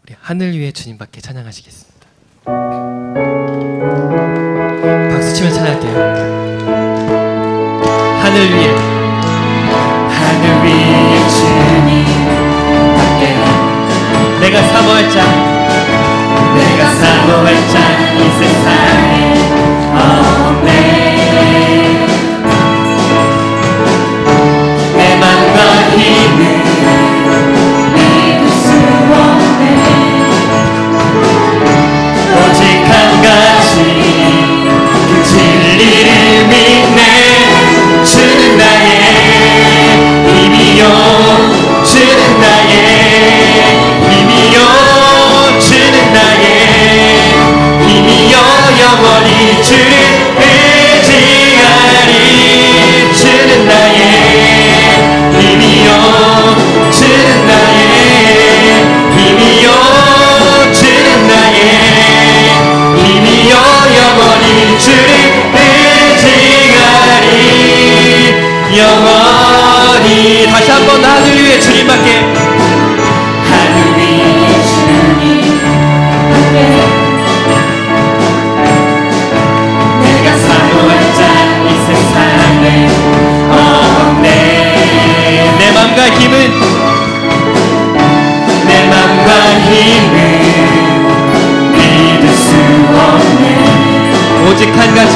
우리 하늘 위에 주님밖에 찬양하시겠습니다. 박수 치면 찬양할게요. 하늘 위에 주님밖에 내가 사모할 자 이 세상에 없네. 내 맘과 힘을 믿을 수 없네. 오직 한 가지 그 진리를 믿네. 주는 나의 힘이요, 주는 나의 힘이요, 주는 나의 힘이요, 영원히 주를 의지하리. 주는 나의 힘이요, 주는 나의 힘이요, 주는 나의 힘이요, 영원히 주를 의지하리. 영원히. 다시 한번 하늘 위에 주님밖에, 하늘 위에 주님밖에 내가 사모할 자 이 세상에 없네. 내 맘과 힘은 믿을 수 없네. 오직 한 가지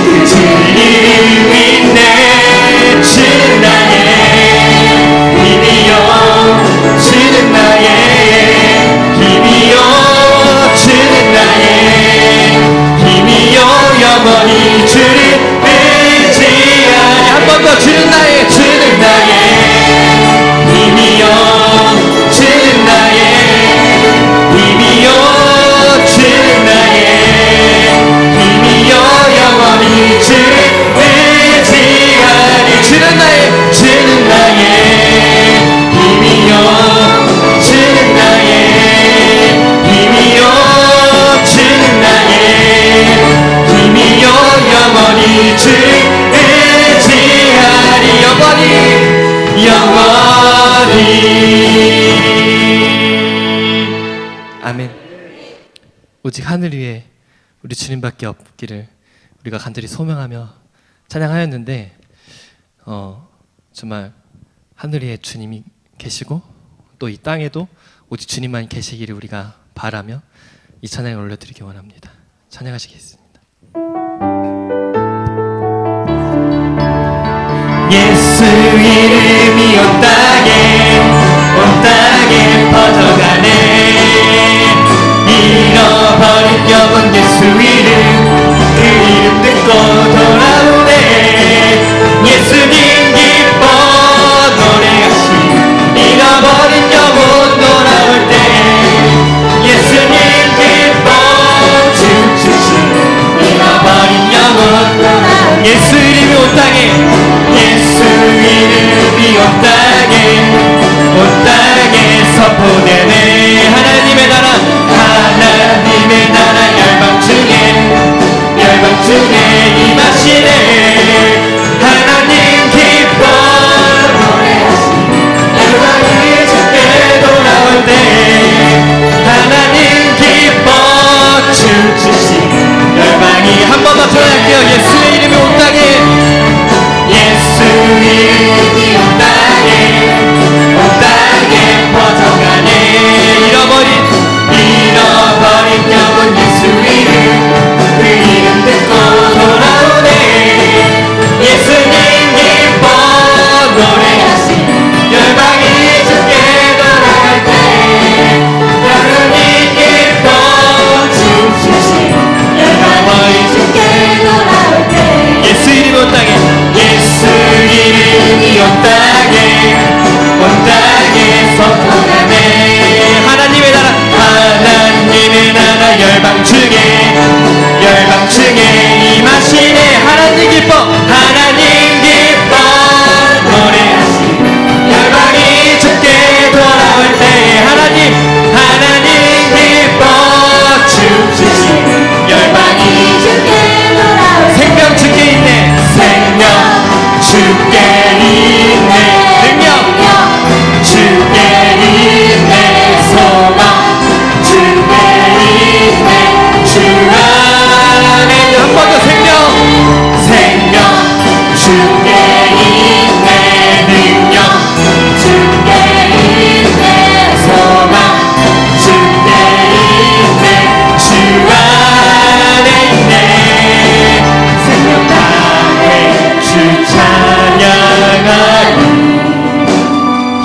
그 진리를 믿네. 주는 나의 힘이요, 주는 나의 힘이요, 주는 나의 힘이요, 영원히 주를 의지하리. 한 번 더. 주는 나의 힘이요, 주는 나의 힘이요, 주는 나의 힘이요, 영원히 주를 의지하리. 주는 나의 힘이요, 주는 나의 힘이요, 주는 나의 힘이요, 영원히 주를 의지하리. 영원히. 아멘. 오직 하늘 위에 우리 주님밖에 없기를 우리가 간절히 소명하며 찬양하였는데, 정말 하늘 위에 주님이 계시고 또 이 땅에도 오직 주님만 계시기를 우리가 바라며 이 찬양을 올려드리기 원합니다. 찬양하시겠습니다. 예수 이름이 온 땅에 퍼져가네. 잃어버린 영혼 예수 이름, 그 이름 듣고 돌아오네. 예수님 기뻐 노래하시. 잃어버린 영혼 돌아올 때 예수님 기뻐 춤추시. 잃어버린 영혼 돌아올 때 예수 이름이 온 땅에, 예수 이름이 온 땅에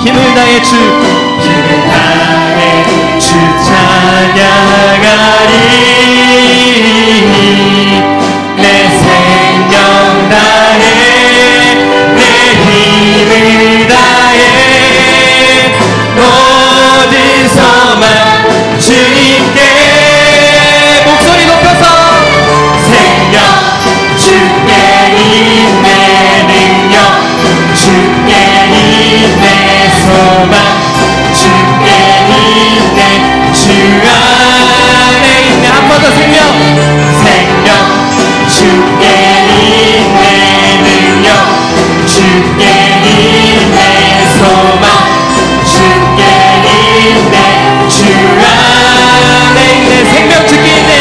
힘을 다해 힘을 다해 주 찬양하리. 내 생명 다해 내 힘을 다해 모든 소망 주님께. 목소리 높여서 생명 주께 있네 능력 주께 있네 소망 주께 있네 주 안에 있네. 한 번 더 생명 주께 있네 능력 주께 있네 소망 주께 있네 주 안에 있네. 생명 주께 있네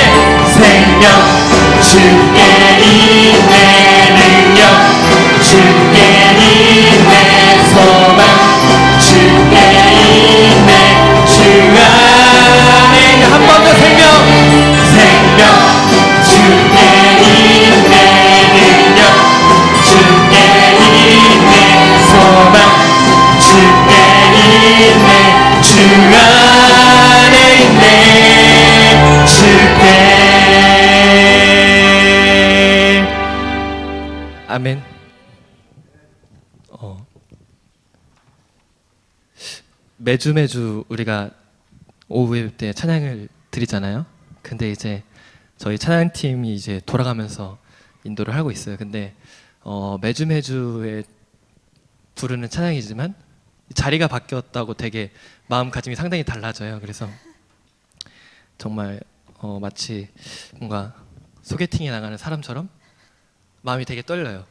생명 주께 있네 능력 주께 있네 소망 주께 있네 주 안에 있네. 한 번 더 생명 주께 있네 능력 주께 있네 소망 주께 있네 주 안에 있네 주께. 아멘. 매주 우리가 오후 예배 때 찬양을 드리잖아요. 근데 이제 저희 찬양팀이 이제 돌아가면서 인도를 하고 있어요. 근데 매주에 부르는 찬양이지만 자리가 바뀌었다고 되게 마음가짐이 상당히 달라져요. 그래서 정말 마치 뭔가 소개팅에 나가는 사람처럼 마음이 되게 떨려요.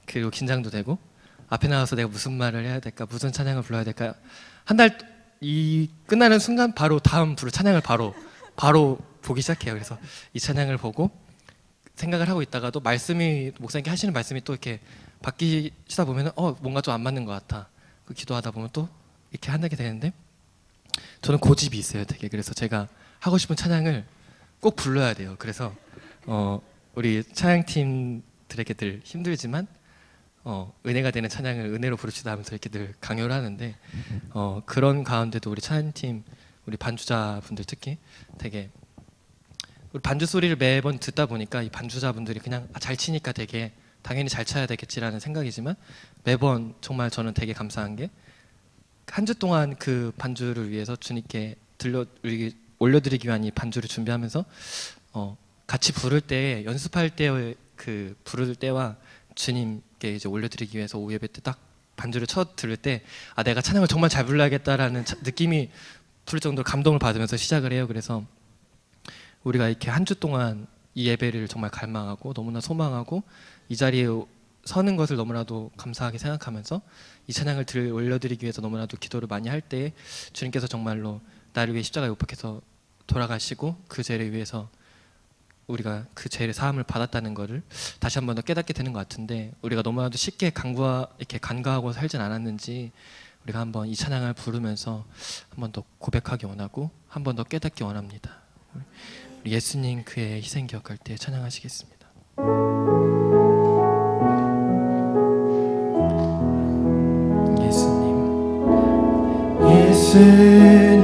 그리고 긴장도 되고 앞에 나가서 내가 무슨 말을 해야 될까, 무슨 찬양을 불러야 될까. 한 달 이 끝나는 순간 바로 다음 부를 찬양을 바로 보기 시작해요. 그래서 이 찬양을 보고 생각을 하고 있다가도 목사님께 하시는 말씀이 또 이렇게 바뀌시다 보면은 뭔가 좀 안 맞는 것 같아. 기도하다 보면 또 이렇게 하게 되는데 저는 고집이 있어요, 되게. 그래서 제가 하고 싶은 찬양을 꼭 불러야 돼요. 그래서 우리 찬양팀들에게 늘 힘들지만 은혜가 되는 찬양을 은혜로 부르시다 하면서 이렇게 늘 강요를 하는데 그런 가운데도 우리 찬양팀 우리 반주자분들 특히 되게 우리 반주 소리를 매번 듣다 보니까 이 반주자분들이 그냥 잘 치니까 되게 당연히 잘 쳐야 되겠지라는 생각이지만 매번 정말 저는 되게 감사한 게 한 주 동안 그 반주를 위해서 주님께 올려드리기 위한 이 반주를 준비하면서 같이 부를 때 연습할 때 그 부를 때와 주님께 이제 올려드리기 위해서 오후 예배 때 딱 반주를 첫 들을 때 내가 찬양을 정말 잘 불러야겠다라는 느낌이 부를 정도로 감동을 받으면서 시작을 해요. 그래서 우리가 이렇게 한 주 동안 이 예배를 정말 갈망하고 너무나 소망하고 이 자리에 서는 것을 너무나도 감사하게 생각하면서 이 찬양을 올려드리기 위해서 너무나도 기도를 많이 할 때 주님께서 정말로 나를 위해 십자가에 못 박혀서 돌아가시고 그 죄를 위해서 우리가 그 죄의 사함을 받았다는 것을 다시 한 번 더 깨닫게 되는 것 같은데 우리가 너무나도 쉽게 이렇게 간과하고 살진 않았는지 우리가 한번 이 찬양을 부르면서 한 번 더 고백하기 원하고 한 번 더 깨닫기 원합니다. 우리 예수님 그의 희생 기억할 때 찬양하시겠습니다.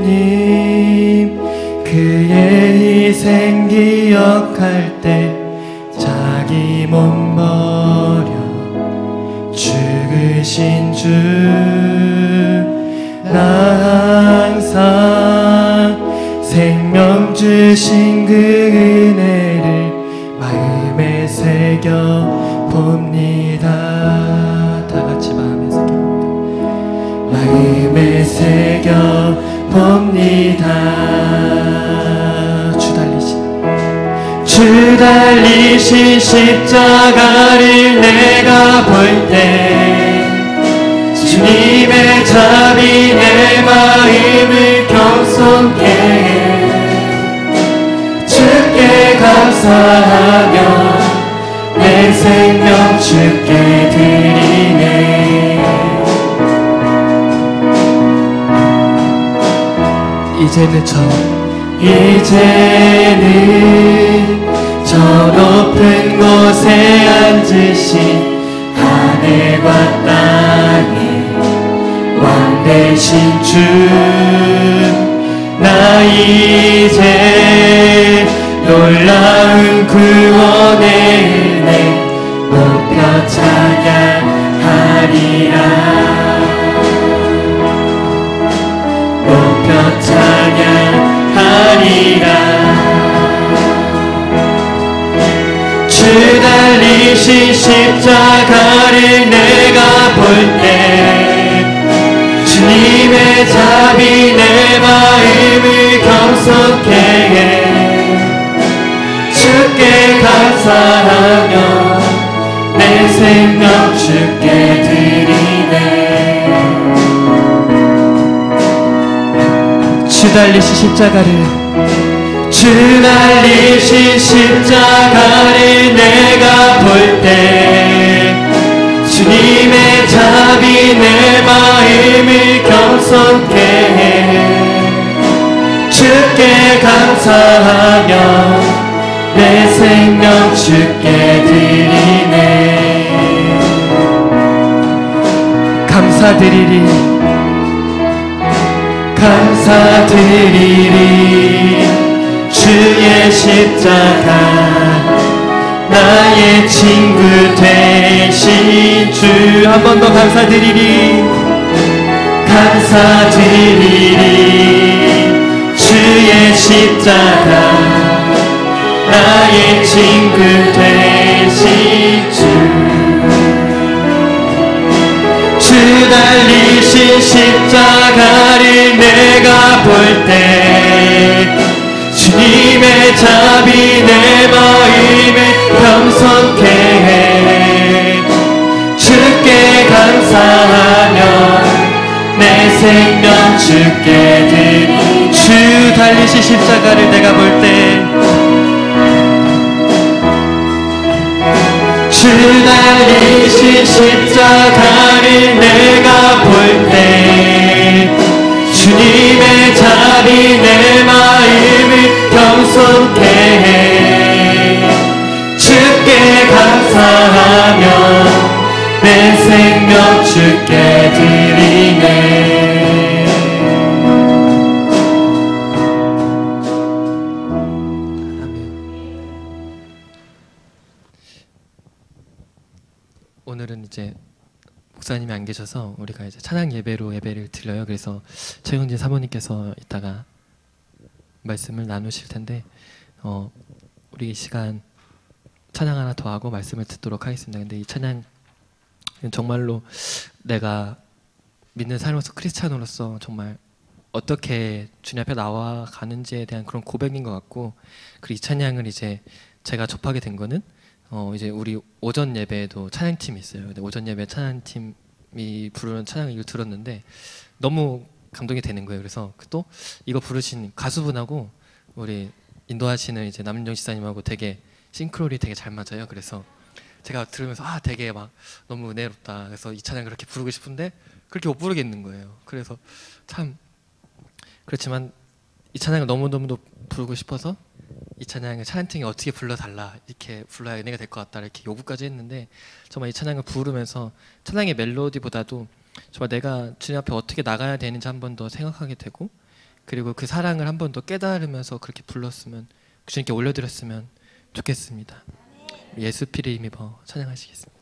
예수님 그의 희생 기억할 때 자기 몸 버려 죽으신 주 나 항상 생명 주신 그 은혜를 마음에 새겨 봅니다. 다 같이 마음에 새겨 마음에 새겨 봅니다. 주 달리신 십자가를 내가 볼 때 주님의 잠이 내 마음을 겸손케 해 주께 감사하며 내 생명 주께 드리네. 이제는 저 높은 곳에 앉으신 하늘과 땅의 왕 되신 주, 나 이제 놀라운 구원의 은혜 높여 찬양하리라. 높여 찬양하리라. 주 달리신 십자가를 내가 볼 때 주님의 자비 내 마음을 겸손케 해. 주께 감사하며 내 생명 주께 드리네. 주 달리신 십자가를, 주 달리신 십자가를 내가 볼 때 주님의 자비 내 마음을 겸손케 해. 주께 감사하며 내 생명 주께 드리네. 감사드리리, 감사드리리. 주의 십자가 나의 친구 되신 주. 한 번 더 감사드리리, 감사드리리. 주의 십자가 나의 친구 되신 주. 주 달리신 십자가를 내가 볼 때 주님의 자비 내 마음을 겸손케 해. 주께 감사하며 내 생명 주께 드리. 주 달리신 십자가를 내가 볼 때, 주 달리신 십자가를 내가 볼 때 주님의 자비 내 마음을 겸손케 해. 주께 감사하며 내 생명 주께 드리네. 오늘은 이제 목사님이 안 계셔서 우리가 이제 찬양 예배로 예배를 드려요. 그래서 최경진 사모님께서 이따가 말씀을 나누실 텐데 우리 이 시간 찬양 하나 더 하고 말씀을 듣도록 하겠습니다. 근데 이 찬양 정말로 내가 믿는 삶으로서 크리스찬으로서 정말 어떻게 주님 앞에 나와 가는지에 대한 그런 고백인 것 같고, 그리고 이 찬양을 이제 제가 접하게 된 거는 이제 우리 오전 예배에도 찬양팀이 있어요. 근데 오전 예배 찬양팀이 부르는 찬양을 이거 들었는데 너무 감동이 되는 거예요. 그래서 또 이거 부르신 가수분하고 우리 인도하시는 이제 남윤정 지사님하고 되게 싱크로율이 되게 잘 맞아요. 그래서 제가 들으면서 되게 막 너무 은혜롭다. 그래서 이 찬양 그렇게 부르고 싶은데 그렇게 못 부르겠는 거예요. 그래서 참 그렇지만 이 찬양을 너무너무 부르고 싶어서 이 찬양을 찬양팀이 어떻게 불러달라, 이렇게 불러야 은혜가 될 것 같다 이렇게 요구까지 했는데, 정말 이 찬양을 부르면서 찬양의 멜로디보다도 정말 내가 주님 앞에 어떻게 나가야 되는지 한 번 더 생각하게 되고, 그리고 그 사랑을 한 번 더 깨달으면서 그렇게 불렀으면, 주님께 올려드렸으면 좋겠습니다. 예수 피를 힘입어 찬양하시겠습니다.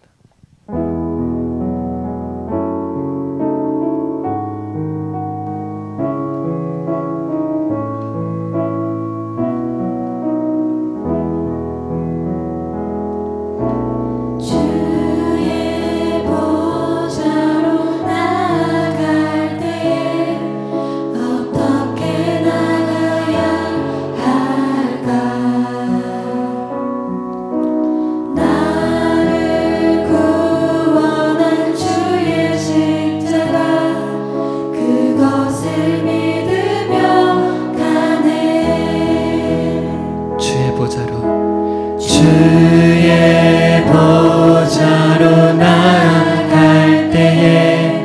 주의 보좌로 나아갈 때에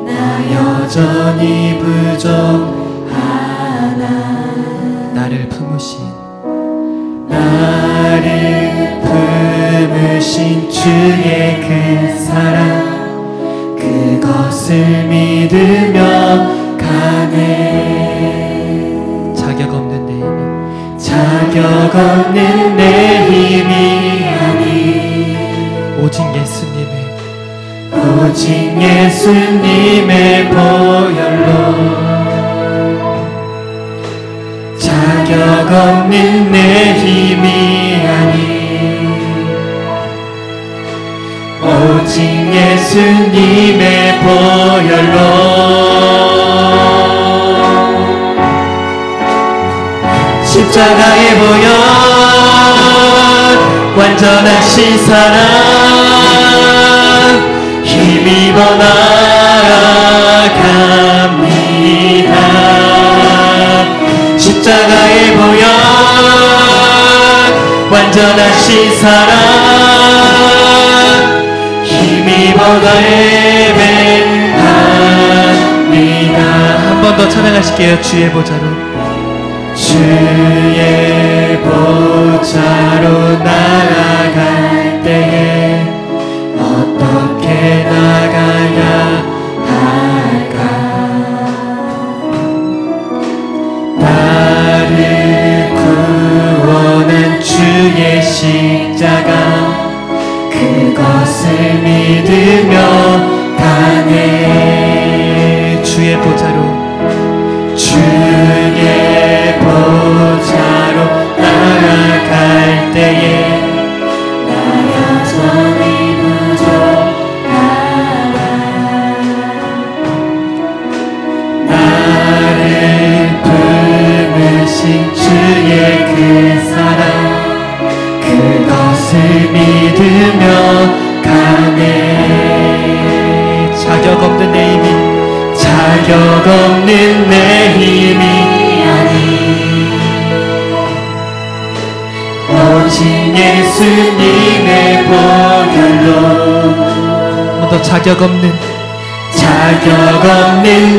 나 여전히 부족하나, 나를 품으신 주의 그 사랑, 그것을 믿으며 가네. 자격 없는 내 힘이, 자격 없는 내 힘이 아니 오직 예수님의 오직 예수님의 보혈로 자격 없는 내 힘이 아니 오직 예수님의 보혈로 십자가의 보혈 완전하신 사랑 힘입어 나아갑니다. 십자가의 보혈 완전하신 사랑 힘입어 예배합니다. 한 번 더 찬양하실게요. 주의 보좌로, 주의 보좌로 나아갈 때에 어떻게 나가야 할까? 나를 구원한 주의 십자가 그것을 믿으며 가네. 주의 보좌로, 주의 보좌로 나아갈 때에 나 여전히 부족하다. 나를 부르신 주의 그 사랑 그것을 믿으며 가네. 자격 없는 내 힘이, 자격 없는 내 힘이 아니 오직 예수님의 보혈로 한 번 더 자격 없는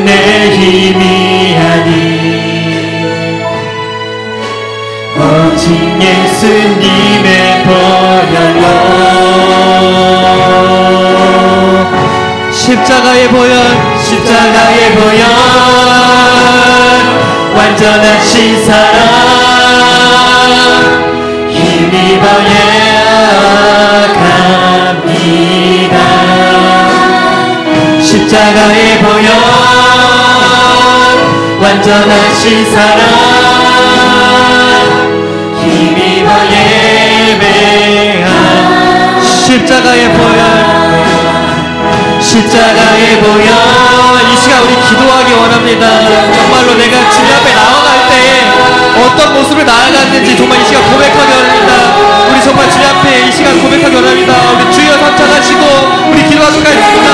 내 힘이 아니 오직 예수님의 보혈로 십자가의 보혈 완전하신 사랑 힘입어 예약합니다. 십자가의 보혈 완전하신 사랑 힘입어 예배합니다. 십자가의 보혈 보혈 이 시간 우리 기도하기 원합니다. 정말로 내가 주님 앞에 나아갈 때에 어떤 모습을 나아갔는지 정말 이 시간 고백하기 원합니다. 우리 정말 주님 앞에 이 시간 고백하기 원합니다. 우리 주여 선창하시고 우리 기도하도록 하겠습니다.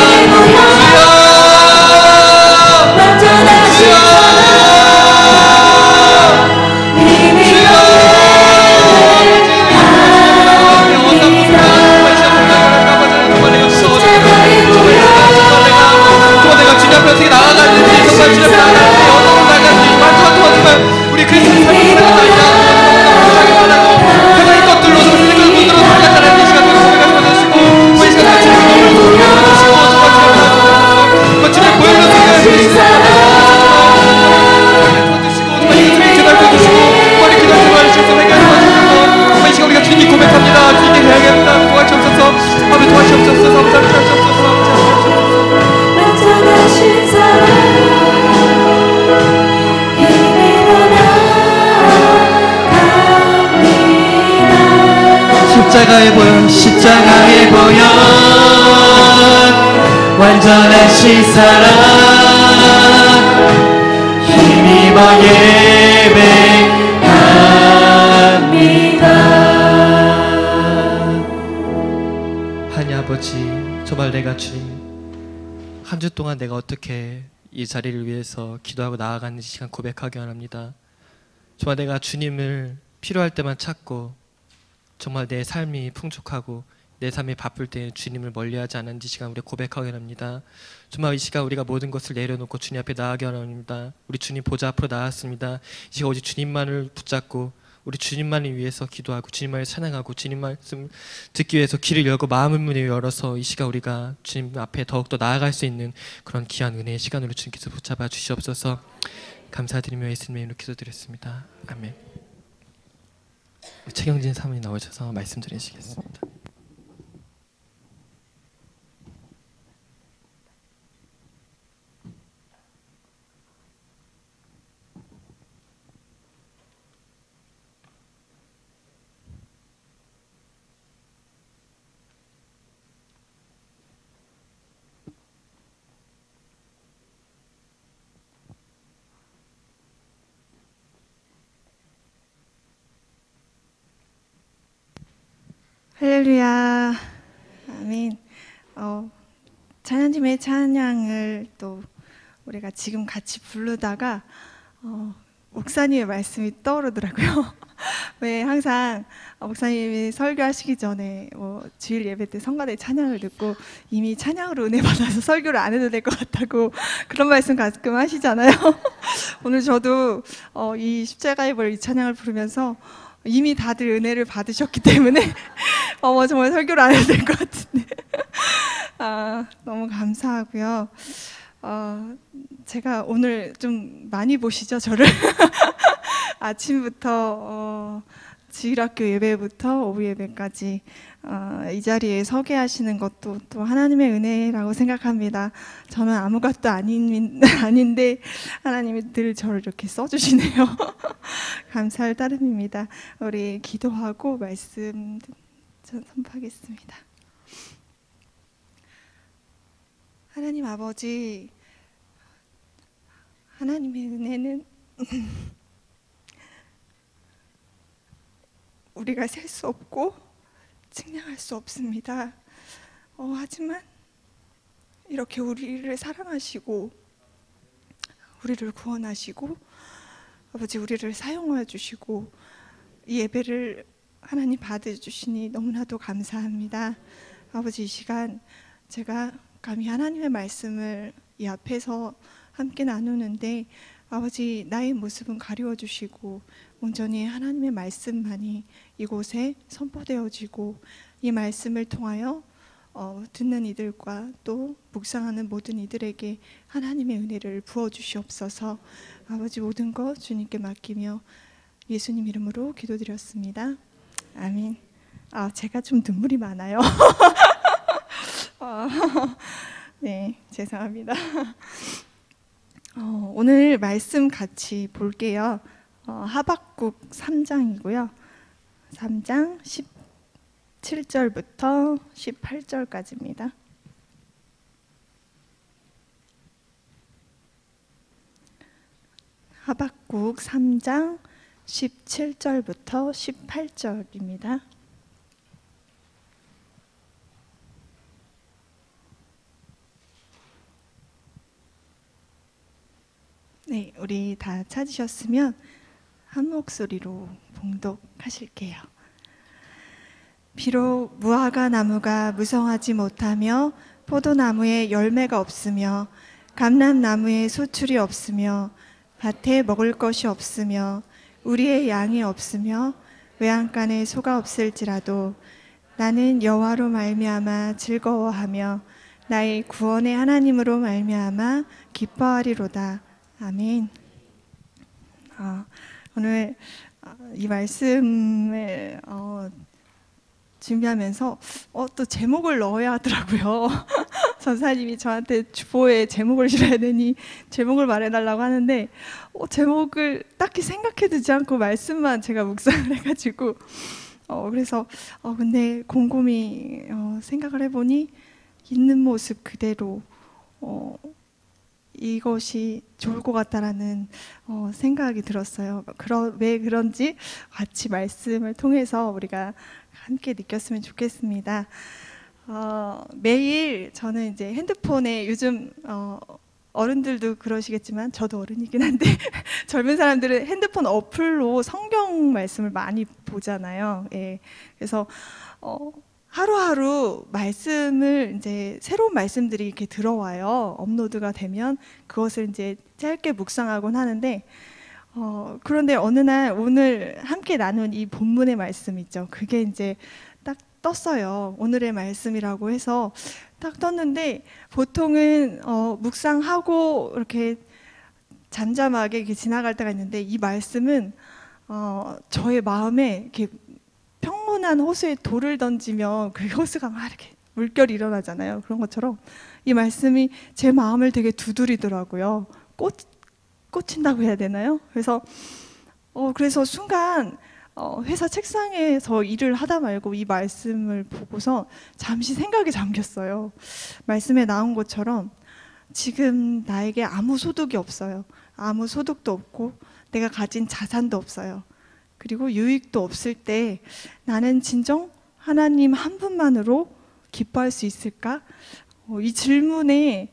어떻게 나아가는지 정말 주님 앞에 나아갈 때 어떤 나아가는지 완전한 도와주면 우리 그리스도의 삶을 살아가다 세상의 것들로 세상의 것들로 살아가는 이 시간 동안 고백하지 않으시고 이 시간 동안 주님 너무 고백하시고 정말 주님 보혈로 생각하시고 정말 주님 제발 펴주시고 빨리 기도하지 말으셔서 생각하지 마시고 정말 이 시간 우리가 주님께 고백합니다. 주님께 대하겠습니다. 도와주옵소서 아버지 도와주옵소서 아버지 도와주옵소서 십자가의 보혈 완전하신 사랑 힘입어 예배합니다. 하나님 아버지 정말 내가 주님 한 주 동안 내가 어떻게 이 자리를 위해서 기도하고 나아가는지 시간 고백하기 원합니다. 정말 내가 주님을 필요할 때만 찾고 정말 내 삶이 풍족하고 내 삶이 바쁠 때 주님을 멀리하지 않은지 시간 우리 고백하기 원합니다. 정말 이 시간 우리가 모든 것을 내려놓고 주님 앞에 나아가기 원합니다. 우리 주님 보좌 앞으로 나왔습니다. 이 시간 오직 주님만을 붙잡고 우리 주님만을 위해서 기도하고 주님만을 찬양하고 주님 말씀 듣기 위해서 귀를 열고 마음을 문을 열어서 이 시간 우리가 주님 앞에 더욱더 나아갈 수 있는 그런 귀한 은혜의 시간으로 주님께서 붙잡아 주시옵소서. 감사드리며 예수님의 이름으로 기도드렸습니다. 아멘. 최경진 사모님 나오셔서 말씀 드리시겠습니다. 할렐루야, 아멘. 찬양팀의 찬양을 또 우리가 지금 같이 부르다가 목사님의 말씀이 떠오르더라고요. 왜 항상 목사님이 설교하시기 전에 주일 예배 때 성가대 찬양을 듣고 이미 찬양으로 은혜 받아서 설교를 안 해도 될 것 같다고 그런 말씀 가끔 하시잖아요. 오늘 저도 이 십자가의 벌 이 찬양을 부르면서 이미 다들 은혜를 받으셨기 때문에 정말 설교를 안 해도 될 것 같은데 너무 감사하고요. 제가 오늘 좀 많이 보시죠, 저를. 아침부터 주일학교 예배부터 오후 예배까지 이 자리에 서게 하시는 것도 또 하나님의 은혜라고 생각합니다. 저는 아무것도 아닌데 하나님이 늘 저를 이렇게 써주시네요. 감사할 따름입니다. 우리 기도하고 말씀 선포하겠습니다. 하나님 아버지, 하나님의 은혜는 우리가 셀 수 없고 측량할 수 없습니다. 하지만 이렇게 우리를 사랑하시고 우리를 구원하시고 아버지 우리를 사용하여 주시고 이 예배를 하나님 받아주시니 너무나도 감사합니다. 아버지 이 시간 제가 감히 하나님의 말씀을 이 앞에서 함께 나누는데 아버지 나의 모습은 가리워 주시고 온전히 하나님의 말씀만이 이곳에 선포되어지고 이 말씀을 통하여 듣는 이들과 또 묵상하는 모든 이들에게 하나님의 은혜를 부어주시옵소서. 아버지 모든 것 주님께 맡기며 예수님 이름으로 기도드렸습니다. 아멘. 제가 좀 눈물이 많아요. 네, 죄송합니다. 오늘 말씀 같이 볼게요. 하박국 3장이고요. 3장 17절부터 18절까지입니다. 하박국 3장 17절부터 18절입니다. 네, 우리 다 찾으셨으면 한 목소리로 봉독하실게요. 비록 무화과 나무가 무성하지 못하며 포도나무에 열매가 없으며 감람나무에 소출이 없으며 밭에 먹을 것이 없으며 우리의 양이 없으며 외양간에 소가 없을지라도 나는 여호와로 말미암아 즐거워하며 나의 구원의 하나님으로 말미암아 기뻐하리로다. 아멘. 오늘 이 말씀을 준비하면서 또 제목을 넣어야 하더라고요. 전사님이 저한테 주보에 제목을 실어야 되니 제목을 말해달라고 하는데 제목을 딱히 생각해두지 않고 말씀만 제가 묵상을 해가지고 그래서 근데 곰곰이 생각을 해보니 있는 모습 그대로 이것이 좋을 것 같다라는 생각이 들었어요. 왜 그런지 같이 말씀을 통해서 우리가 함께 느꼈으면 좋겠습니다. 매일 저는 이제 핸드폰에 요즘 어른들도 그러시겠지만 저도 어른이긴 한데 젊은 사람들은 핸드폰 어플로 성경 말씀을 많이 보잖아요. 예. 그래서 하루하루 말씀을 이제 새로운 말씀들이 이렇게 들어와요. 업로드가 되면 그것을 이제 짧게 묵상하곤 하는데 그런데 어느 날 오늘 함께 나눈 이 본문의 말씀 있죠. 그게 이제 딱 떴어요. 오늘의 말씀이라고 해서 딱 떴는데 보통은 묵상하고 이렇게 잠잠하게 이렇게 지나갈 때가 있는데 이 말씀은 저의 마음에 이렇게 평온한 호수에 돌을 던지면 그 호수가 막 이렇게 물결이 일어나잖아요. 그런 것처럼 이 말씀이 제 마음을 되게 두드리더라고요. 꽂힌다고 해야 되나요? 그래서 순간 회사 책상에서 일을 하다 말고 이 말씀을 보고서 잠시 생각에 잠겼어요. 말씀에 나온 것처럼 지금 나에게 아무 소득이 없어요. 아무 소득도 없고 내가 가진 자산도 없어요. 그리고 유익도 없을 때 나는 진정 하나님 한 분만으로 기뻐할 수 있을까? 이 질문에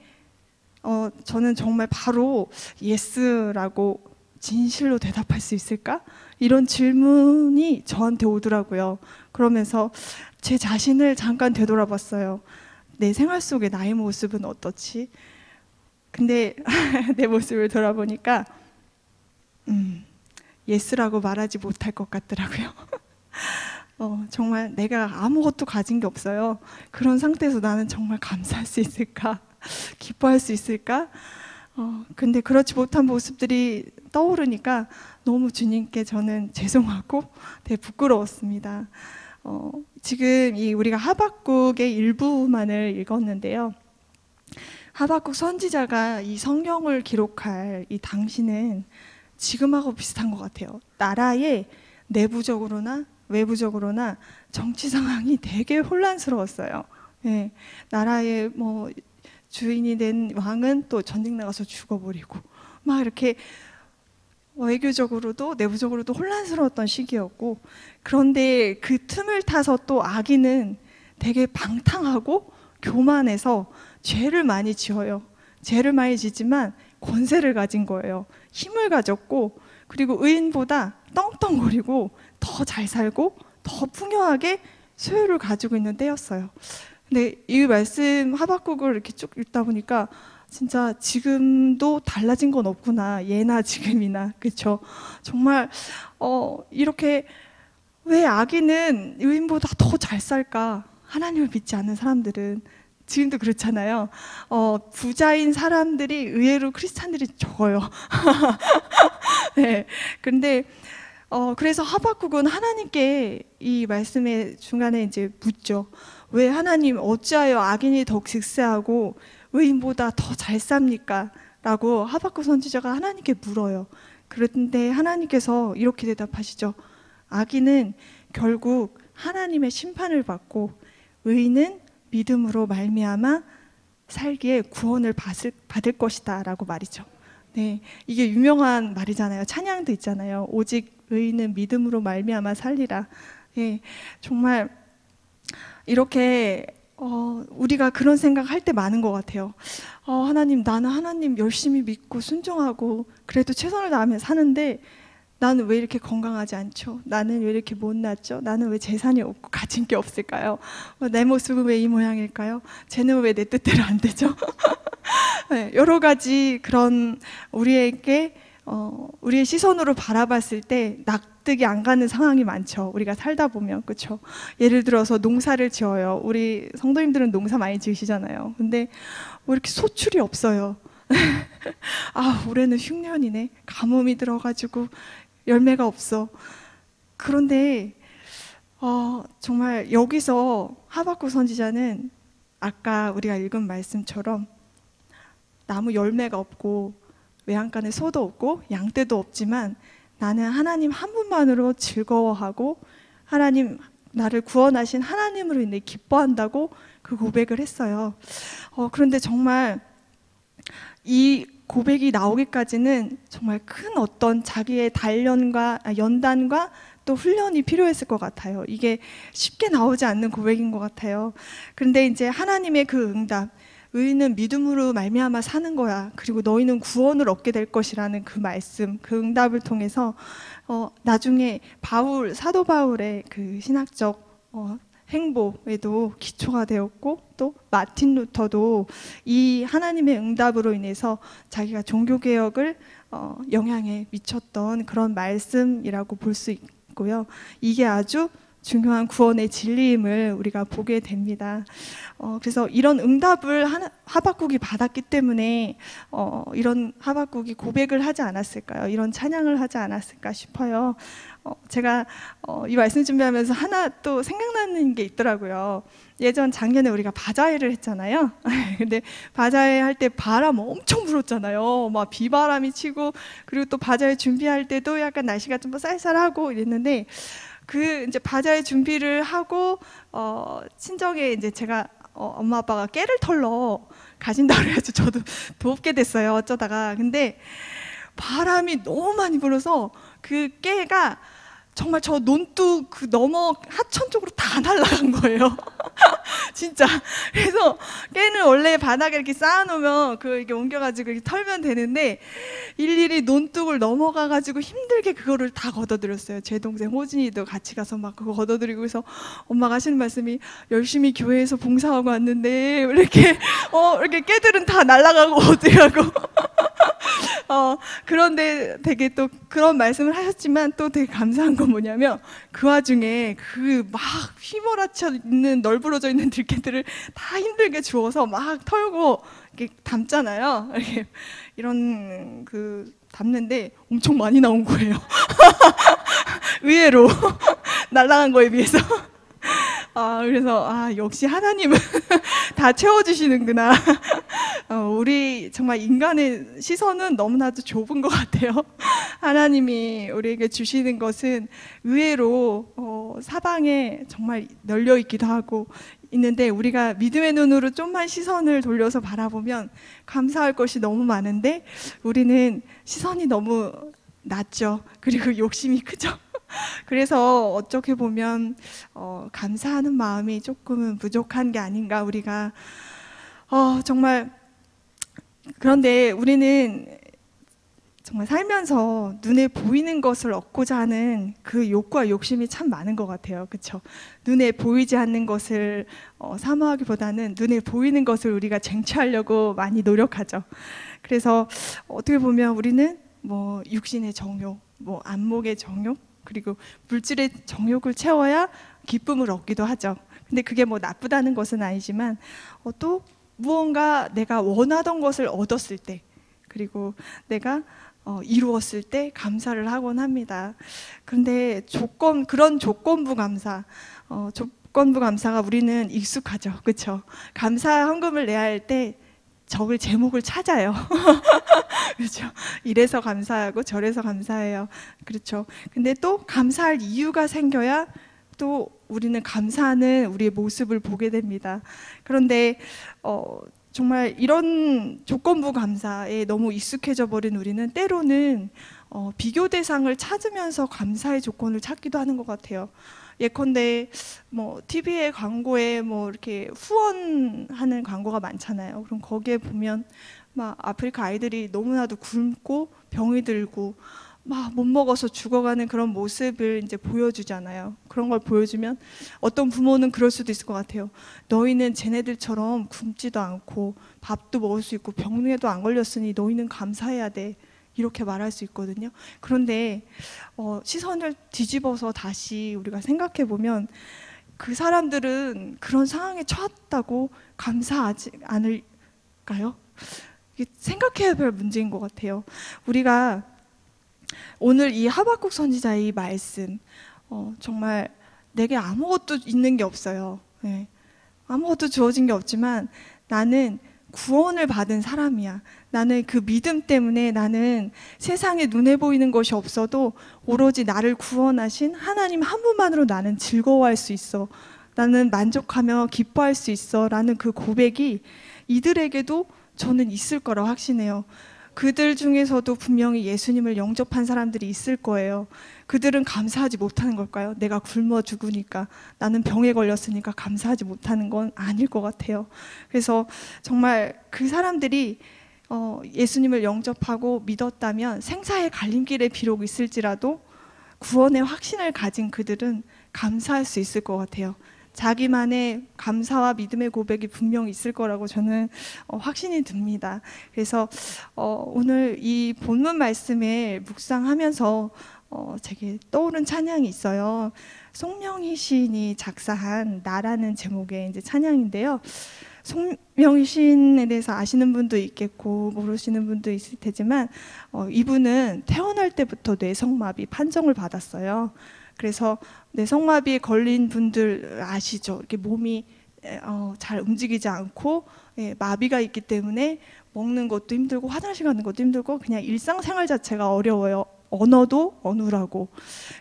저는 정말 바로 예스라고 진실로 대답할 수 있을까? 이런 질문이 저한테 오더라고요. 그러면서 제 자신을 잠깐 되돌아봤어요. 내 생활 속에 나의 모습은 어떻지? 근데 내 모습을 돌아보니까 예스라고 말하지 못할 것 같더라고요. 정말 내가 아무것도 가진 게 없어요. 그런 상태에서 나는 정말 감사할 수 있을까? 기뻐할 수 있을까? 근데 그렇지 못한 모습들이 떠오르니까 너무 주님께 저는 죄송하고 되게 부끄러웠습니다. 지금 우리가 하박국의 일부만을 읽었는데요. 하박국 선지자가 이 성경을 기록할 이 당시는 지금하고 비슷한 것 같아요. 나라의 내부적으로나 외부적으로나 정치 상황이 되게 혼란스러웠어요. 예, 나라의 주인이 된 왕은 또 전쟁 나가서 죽어버리고 막 이렇게 외교적으로도 내부적으로도 혼란스러웠던 시기였고, 그런데 그 틈을 타서 또 악인은 되게 방탕하고 교만해서 죄를 많이 지어요. 죄를 많이 지지만 권세를 가진 거예요. 힘을 가졌고, 그리고 의인보다 떵떵거리고 더 잘 살고 더 풍요하게 소유를 가지고 있는 때였어요. 근데 이 말씀 하박국을 이렇게 쭉 읽다 보니까 진짜 지금도 달라진 건 없구나. 예나 지금이나. 그렇죠? 정말 이렇게 왜 악인은 의인보다 더 잘 살까? 하나님을 믿지 않는 사람들은 지금도 그렇잖아요. 부자인 사람들이 의외로 크리스찬들이 적어요. 네. 근데 그래서 하박국은 하나님께 이 말씀의 중간에 이제 묻죠. 왜 하나님 어찌하여 악인이 더 득세하고 의인보다 더 잘 삽니까? 라고 하박국 선지자가 하나님께 물어요. 그런데 하나님께서 이렇게 대답하시죠. 악인은 결국 하나님의 심판을 받고 의인은 믿음으로 말미암아 살기에 구원을 받을 것이다 라고 말이죠. 네, 이게 유명한 말이잖아요. 찬양도 있잖아요. 오직 의인은 믿음으로 말미암아 살리라. 네, 정말 이렇게 우리가 그런 생각할 때 많은 것 같아요. 하나님, 나는 하나님 열심히 믿고 순종하고 그래도 최선을 다하며 사는데 나는 왜 이렇게 건강하지 않죠? 나는 왜 이렇게 못났죠? 나는 왜 재산이 없고 가진 게 없을까요? 내 모습은 왜 이 모양일까요? 쟤는 왜 내 뜻대로 안 되죠? 네, 여러 가지 그런 우리에게 우리의 시선으로 바라봤을 때 납득이 안 가는 상황이 많죠. 우리가 살다 보면. 그렇죠? 예를 들어서 농사를 지어요. 우리 성도님들은 농사 많이 지으시잖아요. 근데 왜 이렇게 소출이 없어요? 아, 올해는 흉년이네. 가뭄이 들어가지고 열매가 없어. 그런데 정말 여기서 하박국 선지자는 아까 우리가 읽은 말씀처럼 나무 열매가 없고 외양간에 소도 없고 양떼도 없지만 나는 하나님 한 분만으로 즐거워하고 하나님, 나를 구원하신 하나님으로 인해 기뻐한다고 그 고백을 했어요. 그런데 정말 이 고백이 나오기까지는 정말 큰 어떤 자기의 연단과 또 훈련이 필요했을 것 같아요. 이게 쉽게 나오지 않는 고백인 것 같아요. 그런데 이제 하나님의 그 응답, 의인은 믿음으로 말미암아 사는 거야. 그리고 너희는 구원을 얻게 될 것이라는 그 말씀, 그 응답을 통해서 나중에 사도 바울의 그 신학적 행보에도 기초가 되었고, 또 마틴 루터도 이 하나님의 응답으로 인해서 자기가 종교개혁을 영향에 미쳤던 그런 말씀이라고 볼 수 있고요. 이게 아주 중요한 구원의 진리임을 우리가 보게 됩니다. 그래서 이런 응답을 하박국이 받았기 때문에 이런 하박국이 고백을 하지 않았을까요? 이런 찬양을 하지 않았을까 싶어요. 제가 이 말씀 준비하면서 하나 또 생각나는 게 있더라고요. 예전 작년에 우리가 바자회를 했잖아요. 근데 바자회 할 때 바람 엄청 불었잖아요. 막 비바람이 치고, 그리고 또 바자회 준비할 때도 약간 날씨가 좀 쌀쌀하고 이랬는데, 그 이제 바자회 준비를 하고 친정에 이제 제가 엄마 아빠가 깨를 털러 가신다 그래가지고 저도 돕게 됐어요. 어쩌다가. 근데 바람이 너무 많이 불어서 그 깨가 정말 저 논둑 그 너머 하천 쪽으로 다 날아간 거예요. 진짜. 그래서 깨는 원래 바닥에 이렇게 쌓아놓으면 이렇게 옮겨가지고 이렇게 털면 되는데, 일일이 논둑을 넘어가가지고 힘들게 그거를 다 걷어들였어요. 제 동생 호진이도 같이 가서 막 그거 걷어들이고, 그래서 엄마가 하시는 말씀이, 열심히 교회에서 봉사하고 왔는데 이렇게 이렇게 깨들은 다 날아가고 어떡하고. 그런데 되게 또 그런 말씀을 하셨지만, 또 되게 감사한 건 뭐냐면, 그 와중에 그 막 휘몰아쳐 있는, 널브러져 있는 들깨들을 다 힘들게 주워서 막 털고 이렇게 담잖아요. 이렇게 이런 담는데 엄청 많이 나온 거예요. 의외로 날아간 거에 비해서. 그래서 역시 하나님은 다 채워주시는구나. 우리 정말 인간의 시선은 너무나도 좁은 것 같아요. 하나님이 우리에게 주시는 것은 의외로 사방에 정말 널려 있기도 하고 있는데, 우리가 믿음의 눈으로 좀만 시선을 돌려서 바라보면 감사할 것이 너무 많은데, 우리는 시선이 너무 낮죠. 그리고 욕심이 크죠. 그래서 어떻게 보면 감사하는 마음이 조금은 부족한 게 아닌가, 우리가. 정말. 그런데 우리는 정말 살면서 눈에 보이는 것을 얻고자 하는 그 욕구와 욕심이 참 많은 것 같아요. 그렇죠? 눈에 보이지 않는 것을 사모하기보다는 눈에 보이는 것을 우리가 쟁취하려고 많이 노력하죠. 그래서 어떻게 보면 우리는 뭐 육신의 정욕, 뭐 안목의 정욕, 그리고 물질의 정욕을 채워야 기쁨을 얻기도 하죠. 근데 그게 뭐 나쁘다는 것은 아니지만, 또 무언가 내가 원하던 것을 얻었을 때, 그리고 내가 이루었을 때 감사를 하곤 합니다. 그런데 그런 조건부 감사가 우리는 익숙하죠. 그렇죠? 감사 헌금을 내야 할 때 적을 제목을 찾아요. 그렇죠? 이래서 감사하고 저래서 감사해요. 그렇죠? 근데 또 감사할 이유가 생겨야 또 우리는 감사하는 우리의 모습을 보게 됩니다. 그런데 정말 이런 조건부 감사에 너무 익숙해져 버린 우리는 때로는 비교 대상을 찾으면서 감사의 조건을 찾기도 하는 것 같아요. 예컨대 뭐 TV의 광고에 뭐 이렇게 후원하는 광고가 많잖아요. 그럼 거기에 보면 막 아프리카 아이들이 너무나도 굶고 병이 들고 막 못 먹어서 죽어가는 그런 모습을 이제 보여주잖아요. 그런 걸 보여주면 어떤 부모는 그럴 수도 있을 것 같아요. 너희는 쟤네들처럼 굶지도 않고 밥도 먹을 수 있고 병에도 안 걸렸으니 너희는 감사해야 돼. 이렇게 말할 수 있거든요. 그런데 시선을 뒤집어서 다시 우리가 생각해 보면, 그 사람들은 그런 상황에 처했다고 감사하지 않을까요? 생각해야 할 문제인 것 같아요. 우리가 오늘 이 하박국 선지자의 이 말씀, 정말 내게 아무것도 있는 게 없어요. 네. 아무것도 주어진 게 없지만 나는 구원을 받은 사람이야. 나는 그 믿음 때문에 나는 세상에 눈에 보이는 것이 없어도 오로지 나를 구원하신 하나님 한 분만으로 나는 즐거워할 수 있어. 나는 만족하며 기뻐할 수 있어. 라는 그 고백이 이들에게도 저는 있을 거라 확신해요. 그들 중에서도 분명히 예수님을 영접한 사람들이 있을 거예요. 그들은 감사하지 못하는 걸까요? 내가 굶어 죽으니까, 나는 병에 걸렸으니까 감사하지 못하는 건 아닐 것 같아요. 그래서 정말 그 사람들이 예수님을 영접하고 믿었다면 생사의 갈림길에 비록 있을지라도 구원의 확신을 가진 그들은 감사할 수 있을 것 같아요. 자기만의 감사와 믿음의 고백이 분명히 있을 거라고 저는 확신이 듭니다. 그래서 오늘 이 본문 말씀을 묵상하면서 제게 떠오른 찬양이 있어요. 송명희 시인이 작사한 나라는 제목의 이제 찬양인데요. 송명희 시인에 대해서 아시는 분도 있겠고 모르시는 분도 있을 테지만 이분은 태어날 때부터 뇌성마비 판정을 받았어요. 그래서 뇌성마비에 걸린 분들 아시죠? 이렇게 몸이 잘 움직이지 않고 마비가 있기 때문에 먹는 것도 힘들고 화장실 가는 것도 힘들고 그냥 일상생활 자체가 어려워요. 언어도 어눌하고.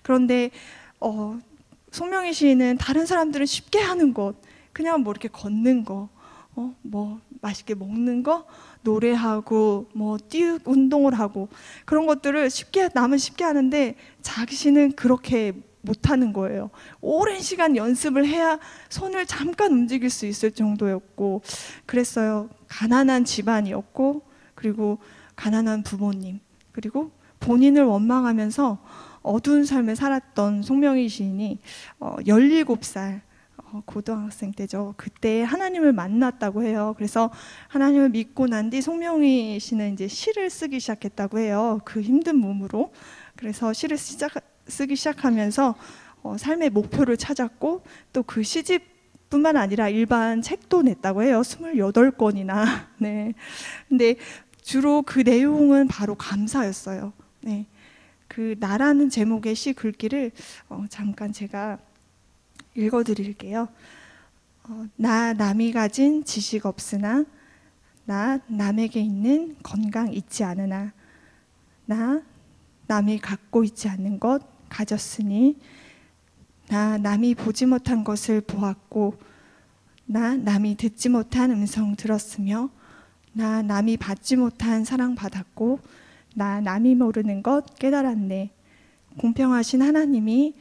그런데 송명희 시인은 다른 사람들은 쉽게 하는 것, 그냥 뭐 이렇게 걷는 거, 뭐 맛있게 먹는 거, 노래하고 뭐 운동을 하고 그런 것들을 남은 쉽게 하는데 자신은 그렇게 못하는 거예요. 오랜 시간 연습을 해야 손을 잠깐 움직일 수 있을 정도였고 그랬어요. 가난한 집안이었고 그리고 가난한 부모님 그리고 본인을 원망하면서 어두운 삶을 살았던 송명희 시인이 17살 고등학생 때죠. 그때 하나님을 만났다고 해요. 그래서 하나님을 믿고 난 뒤 송명희 씨는 이제 시를 쓰기 시작했다고 해요. 그 힘든 몸으로. 그래서 시를 쓰기 시작하면서 삶의 목표를 찾았고 또 그 시집뿐만 아니라 일반 책도 냈다고 해요. 28권이나. 네. 근데 주로 그 내용은 바로 감사였어요. 네. 그 나라는 제목의 시 글귀를 잠깐 제가 읽어드릴게요. 나 남이 가진 지식 없으나 나 남에게 있는 건강 잊지 않으나 나 남이 갖고 있지 않는 것 가졌으니 나 남이 보지 못한 것을 보았고 나 남이 듣지 못한 음성 들었으며 나 남이 받지 못한 사랑 받았고 나 남이 모르는 것 깨달았네. 공평하신 하나님이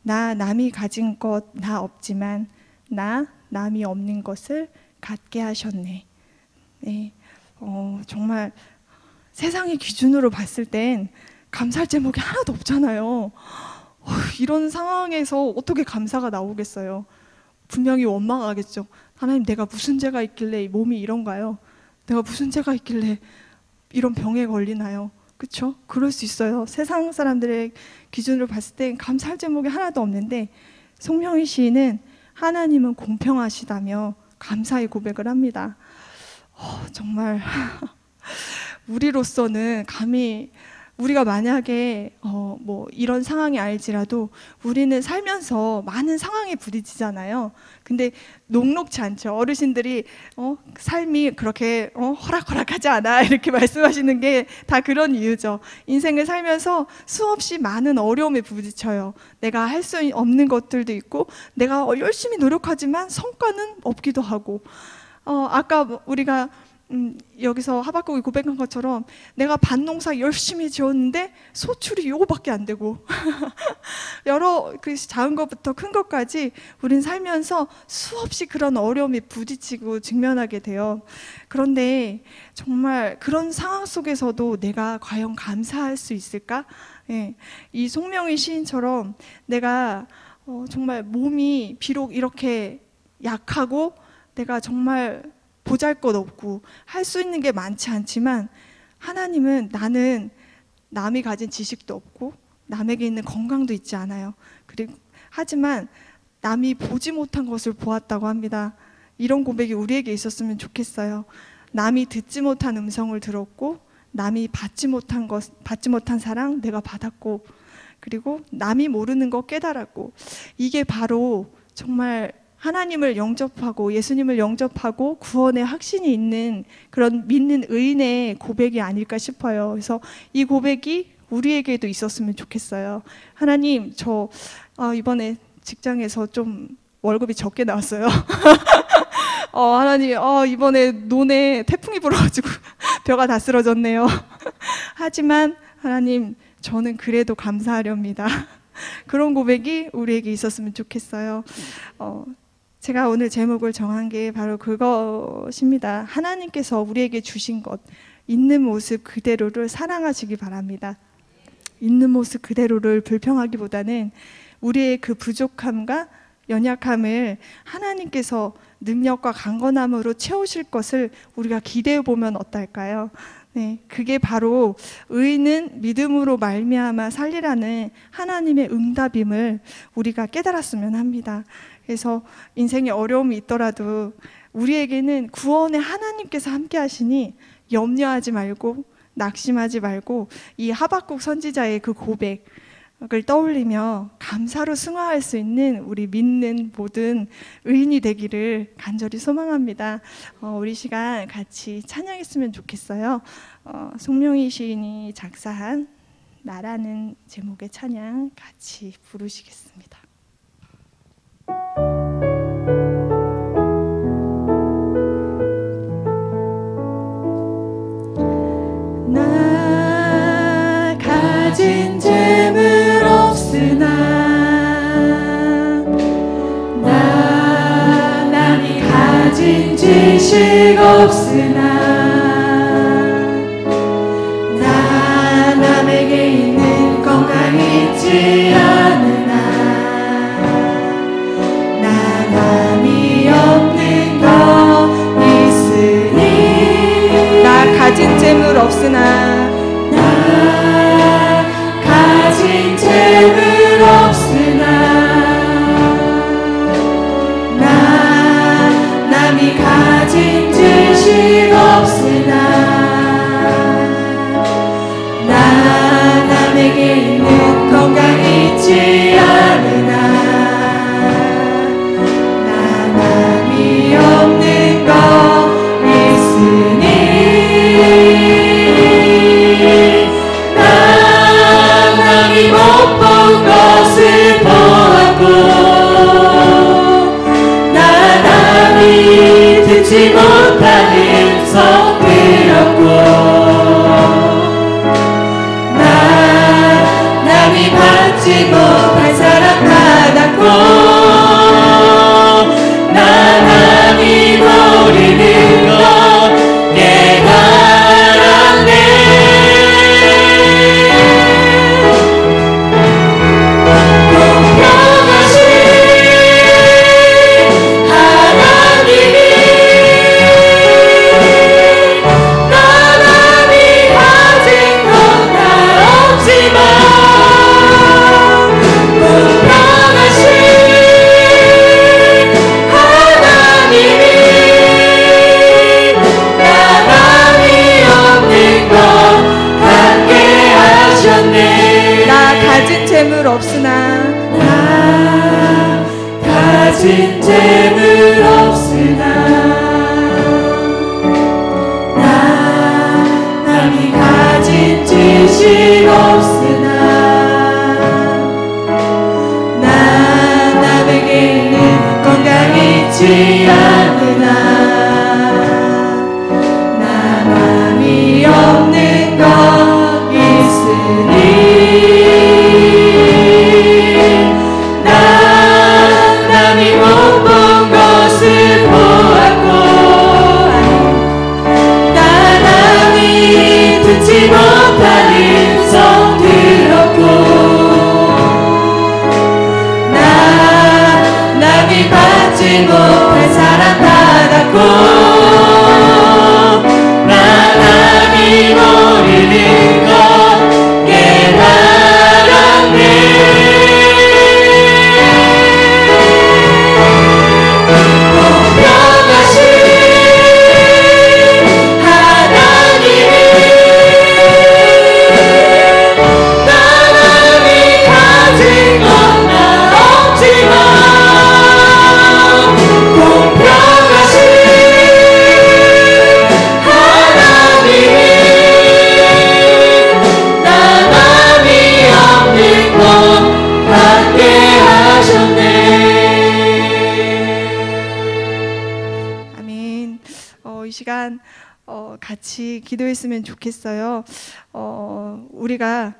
나 남이 가진 것 나 없지만 나 남이 없는 것을 갖게 하셨네. 네, 정말 세상의 기준으로 봤을 땐 감사할 제목이 하나도 없잖아요. 이런 상황에서 어떻게 감사가 나오겠어요? 분명히 원망하겠죠. 하나님, 내가 무슨 죄가 있길래 몸이 이런가요? 내가 무슨 죄가 있길래 이런 병에 걸리나요? 그렇죠? 그럴 수 있어요. 세상 사람들의 기준으로 봤을 때 감사할 제목이 하나도 없는데 송명희 시인은 하나님은 공평하시다며 감사의 고백을 합니다. 정말 우리로서는 감히 우리가 만약에 뭐 이런 상황이 아닐지라도 우리는 살면서 많은 상황에 부딪히잖아요. 근데 녹록지 않죠. 어르신들이 삶이 그렇게 호락호락하지 않아 이렇게 말씀하시는 게 다 그런 이유죠. 인생을 살면서 수없이 많은 어려움에 부딪혀요. 내가 할 수 없는 것들도 있고 내가 열심히 노력하지만 성과는 없기도 하고 아까 우리가 여기서 하박국이 고백한 것처럼 내가 밭농사 열심히 지었는데 소출이 요거밖에 안 되고 여러 그 작은 것부터 큰 것까지 우린 살면서 수없이 그런 어려움에 부딪히고 직면하게 돼요. 그런데 정말 그런 상황 속에서도 내가 과연 감사할 수 있을까? 예, 이 송명희 시인처럼 내가 정말 몸이 비록 이렇게 약하고 내가 정말 보잘것없고 할 수 있는 게 많지 않지만 하나님은 나는 남이 가진 지식도 없고 남에게 있는 건강도 있지 않아요. 하지만 남이 보지 못한 것을 보았다고 합니다. 이런 고백이 우리에게 있었으면 좋겠어요. 남이 듣지 못한 음성을 들었고 남이 받지 못한 사랑 내가 받았고 그리고 남이 모르는 거 깨달았고 이게 바로 정말 하나님을 영접하고 예수님을 영접하고 구원의 확신이 있는 그런 믿는 의인의 고백이 아닐까 싶어요. 그래서 이 고백이 우리에게도 있었으면 좋겠어요. 하나님, 저 이번에 직장에서 좀 월급이 적게 나왔어요. 하나님, 이번에 논에 태풍이 불어가지고 벼가 다 쓰러졌네요. 하지만 하나님, 저는 그래도 감사하렵니다. 그런 고백이 우리에게 있었으면 좋겠어요. 제가 오늘 제목을 정한 게 바로 그것입니다. 하나님께서 우리에게 주신 것, 있는 모습 그대로를 사랑하시기 바랍니다. 있는 모습 그대로를 불평하기보다는 우리의 그 부족함과 연약함을 하나님께서 능력과 강건함으로 채우실 것을 우리가 기대해 보면 어떨까요? 네, 그게 바로 의인은 믿음으로 말미암아 살리라는 하나님의 응답임을 우리가 깨달았으면 합니다. 그래서 인생에 어려움이 있더라도 우리에게는 구원의 하나님께서 함께 하시니 염려하지 말고 낙심하지 말고 이 하박국 선지자의 그 고백을 떠올리며 감사로 승화할 수 있는 우리 믿는 모든 의인이 되기를 간절히 소망합니다. 우리 시간 같이 찬양했으면 좋겠어요. 송명희 시인이 작사한 나라는 제목의 찬양 같이 부르시겠습니다. 나 가진 재물 없으나 나 남이 가진 지식 없으나 나 남에게 있는 건강 있지 않으나 나 남이 없는 것 있으니 나 가진 재물 없으나 나 가진 재물 없으나 나 남이 가진 지식 없으나 나 남에게 있는 건강 있지 않으나 나 남이 없는 것 있으니 나 남이 못 본 것을 보았고 나 남이 듣지 못한 음성 들었고 나 남이 받지 못할 사랑 받았고 나 남이 모르는 것 깨달았네. 공평하신 하나님이 나 남이 가진 건 다 없지만 공평하신 하나님이 나 남이 없는 것 갖게 하셨네. 나 가진 재물 없으나 나 가진 재물 없으나 나 남이 가진 지식 없으나 나 남에게 있는 건강 있지 않으나 나 남이 없는 것 있으니 나 남이 못 본 것을 보았고 나 남이 듣지 못한 음성 들었고 나 남이 받지 못할 사랑 받았고 나 남이 모르는 것 깨달았네. 공평하신 하나님이 나 남이 가진 건 나 없지만 공평하신 하나님이 나 남이 없는 것 갖게 하셨네. 아멘. 이 시간 같이 기도했으면 좋겠어요. 우리가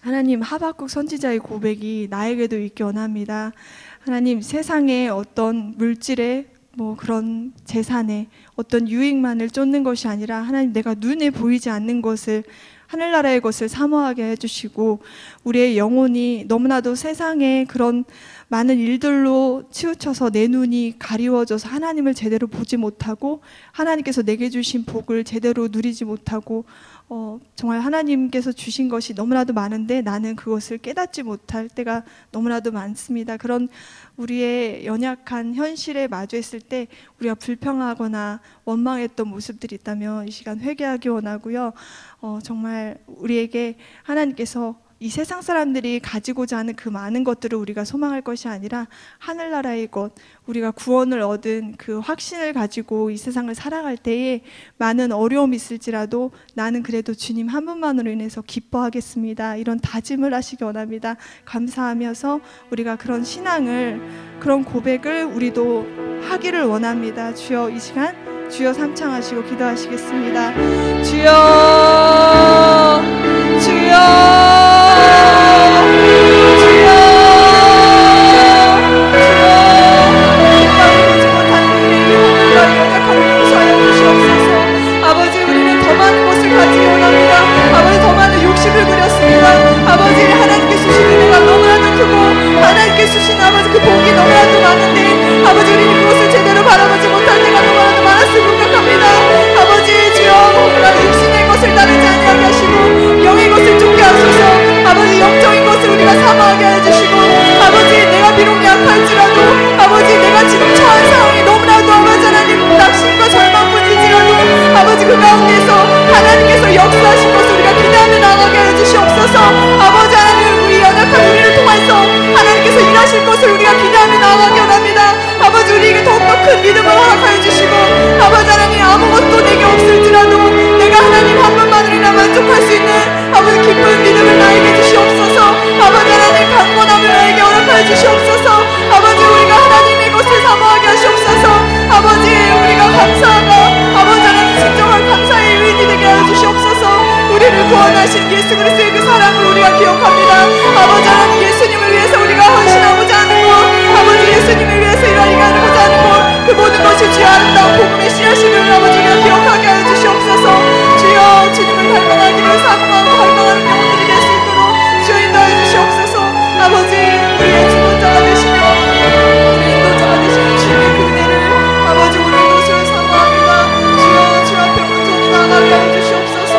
하나님 하박국 선지자의 고백이 나에게도 있기 원합니다. 하나님 세상의 어떤 물질에 뭐 그런 재산에 어떤 유익만을 쫓는 것이 아니라 하나님 내가 눈에 보이지 않는 것을 하늘나라의 것을 사모하게 해주시고 우리의 영혼이 너무나도 세상에 그런 많은 일들로 치우쳐서 내 눈이 가리워져서 하나님을 제대로 보지 못하고 하나님께서 내게 주신 복을 제대로 누리지 못하고 정말 하나님께서 주신 것이 너무나도 많은데 나는 그것을 깨닫지 못할 때가 너무나도 많습니다. 그런 우리의 연약한 현실에 마주했을 때 우리가 불평하거나 원망했던 모습들이 있다면 이 시간 회개하기 원하고요. 정말 우리에게 하나님께서 이 세상 사람들이 가지고자 하는 그 많은 것들을 우리가 소망할 것이 아니라 하늘나라의 것, 우리가 구원을 얻은 그 확신을 가지고 이 세상을 살아갈 때에 많은 어려움이 있을지라도 나는 그래도 주님 한 분만으로 인해서 기뻐하겠습니다. 이런 다짐을 하시기 원합니다. 감사하면서 우리가 그런 신앙을, 그런 고백을 우리도 하기를 원합니다. 주여, 이 시간 주여 삼창하시고 기도하시겠습니다. 주여, 주여, 아버지, 하나님께 주신 은혜가 너무나도 크고 하나님께 주신 아버지 그 복이 너무나도 많은데 아버지, 우리는 그것을 제대로 바라보지 못할 때가 너무나도 많았을 생각합니다. 아버지, 주여, 우리가 육신의 것을 따르지 아니하게 하시고 영의 것을 쫓게 하소서. 아버지, 영적인 것을 우리가 사모하게 해주시고 아버지, 내가 비록 약할지라도 아버지, 내가 지금 처한 상황이 너무나도 아버지 하나님 낙심과 절망뿐일지라도 아버지, 그 가운데서 하나님께서 역사하신 것을 우리가 기대하며 나가게 해주시옵소서. 아버지 하나님, 우리 연약한 우리를 통해서 하나님께서 일하실 것을 우리가 기대하며 나아가기 원합니다. 아버지, 우리에게 더욱더 큰 믿음을 허락하여 주시고 아버지 하나님, 아무것도 내게 없을지라도 내가 하나님 한 분만으로나 만족할 수 있는 아버지 기쁜 믿음을 나에게 주시옵소서. 아버지 하나님, 강건함을 나에게 허락하여 주시옵소서. 아버지, 우리가 하나님의 것을 사모하게 하시옵소서. 아버지, 우리가 감사하고 아버지 하나님 진정한 감사의 의인이 되게 하여 주시옵소서. 우리를 구원하신 예수 그리스도의 그 사랑을 우리가 기억합니다. 아버지 하나님, 예수님을 위해서 우리가 헌신하고자 하는 것, 아버지 예수님을 위해서 일하고자 하는 것, 그 모든 것이 주의 아름다운 복음의 씨앗임을 아버지 우리가 기억하게 하여 주시옵소서. 주여, 주님을 갈망하기를 사모하고 갈망하는 영혼들이 될 수 있도록 주여 인도하여 주시옵소서. 아버지, 우리의 주권자가 되시며 우리 인도자가 되시는 주님의 그 은혜를 아버지 우리의 것을 사모합니다. 주여, 주 앞에 온전히 나아가게 하여 주시옵소서.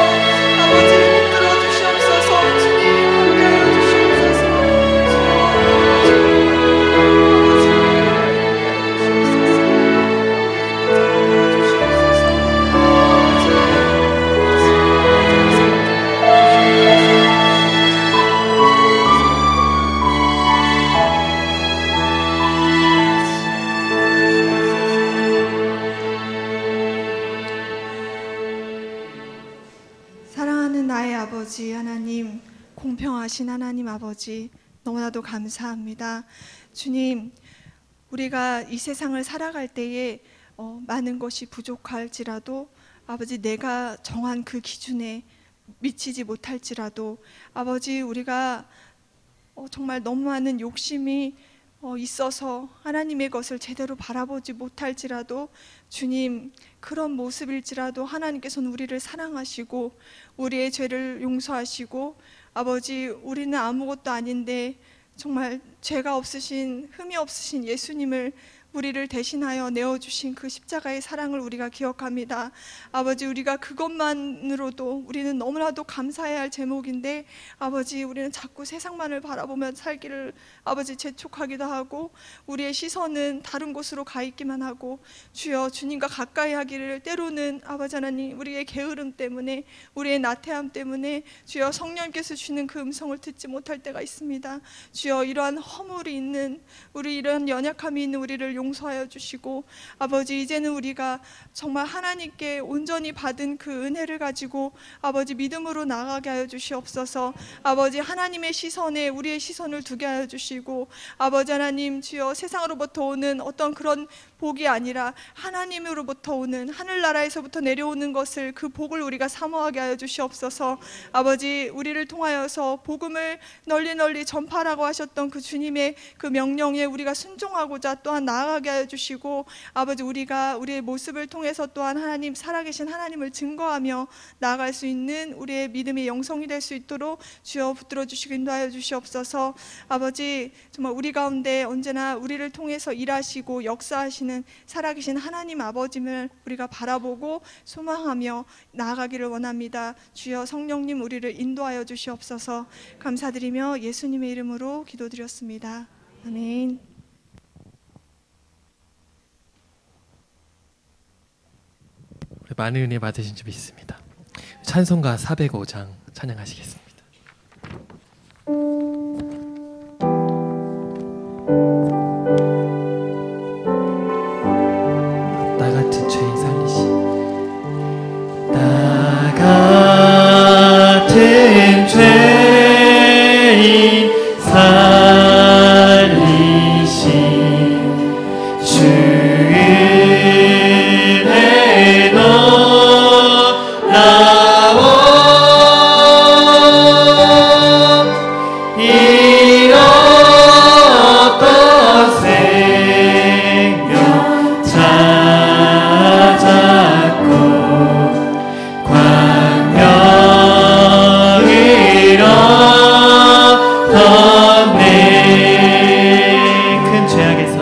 아버지, 붙들어 주시옵소서. 주님, 함께하여 주시옵소서. 사랑하는 나의 아버지 하나님, 공평하신 하나님 아버지, 너무나도 감사합니다. 주님, 우리가 이 세상을 살아갈 때에 많은 것이 부족할지라도 아버지, 내가 정한 그 기준에 미치지 못할지라도 아버지, 우리가 정말 너무 많은 욕심이 있어서 하나님의 것을 제대로 바라보지 못할지라도 주님, 그런 모습일지라도 하나님께서는 우리를 사랑하시고 우리의 죄를 용서하시고 아버지, 우리는 아무것도 아닌데 정말 죄가 없으신, 흠이 없으신 예수님을 우리를 대신하여 내어주신 그 십자가의 사랑을 우리가 기억합니다. 아버지, 우리가 그것만으로도 우리는 너무나도 감사해야 할 제목인데 아버지, 우리는 자꾸 세상만을 바라보며 살기를 아버지 재촉하기도 하고 우리의 시선은 다른 곳으로 가 있기만 하고 주여, 주님과 가까이 하기를 때로는 아버지 하나님, 우리의 게으름 때문에, 우리의 나태함 때문에 주여, 성령께서 주는 그 음성을 듣지 못할 때가 있습니다. 주여, 이러한 허물이 있는 우리, 이러한 연약함이 있는 우리를 용서하여 주시고 아버지, 이제는 우리가 정말 하나님께 온전히 받은 그 은혜를 가지고 아버지 믿음으로 나아가게 하여 주시옵소서. 아버지, 하나님의 시선에 우리의 시선을 두게 하여 주시고 아버지 하나님, 주여, 세상으로부터 오는 어떤 그런 복이 아니라 하나님으로부터 오는, 하늘나라에서부터 내려오는 것을, 그 복을 우리가 사모하게 하여 주시옵소서. 아버지, 우리를 통하여서 복음을 널리 널리 전파라고 하셨던 그 주님의 그 명령에 우리가 순종하고자 또한 나아가 나아가게 하여 주시고 아버지 우리가 우리의 모습을 통해서 또한 하나님 살아계신 하나님을 증거하며 나아갈 수 있는 우리의 믿음의 영성이 될 수 있도록 주여 붙들어 주시고 인도하여 주시옵소서. 아버지 정말 우리 가운데 언제나 우리를 통해서 일하시고 역사하시는 살아계신 하나님 아버지를 우리가 바라보고 소망하며 나아가기를 원합니다. 주여 성령님 우리를 인도하여 주시옵소서. 감사드리며 예수님의 이름으로 기도드렸습니다. 아멘. 많은 은혜 받으신 줄 믿습니다. 찬송가 405장 찬양하시겠습니다. 나 같은 죄인 살리시. 나 같은 죄인 살리신 주 은혜 놀라워 이 어떤 생명 찾았고 광명을 얻었네. 큰 죄악에서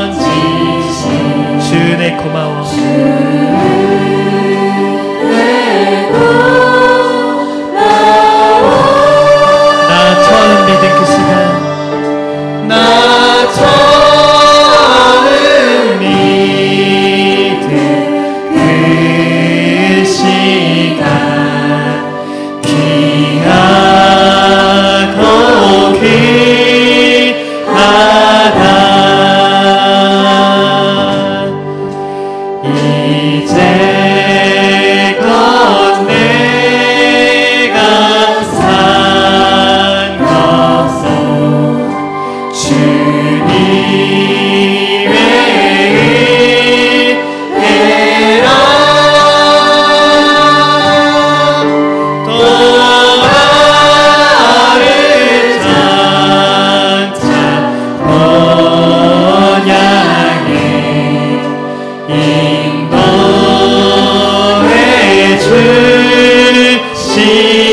건지신 주 은혜 고마워. 나 처음 믿은 그 시간, 나 처음 믿은 그 시간 귀하고 귀하다. 이제껏 내가 산 것은 주님의 은혜라. 또 나를 장차 본향에 인도해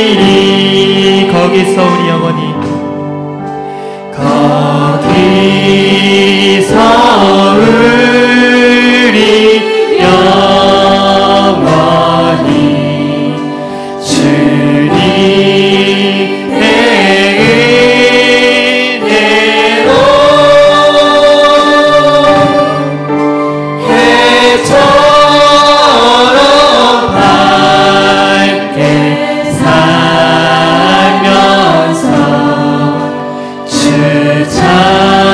주시니 거기서 우리 영원히 거기서 우리 영원히 주님의 은혜로 해처럼 밝게 살면서 주 찬양하리라.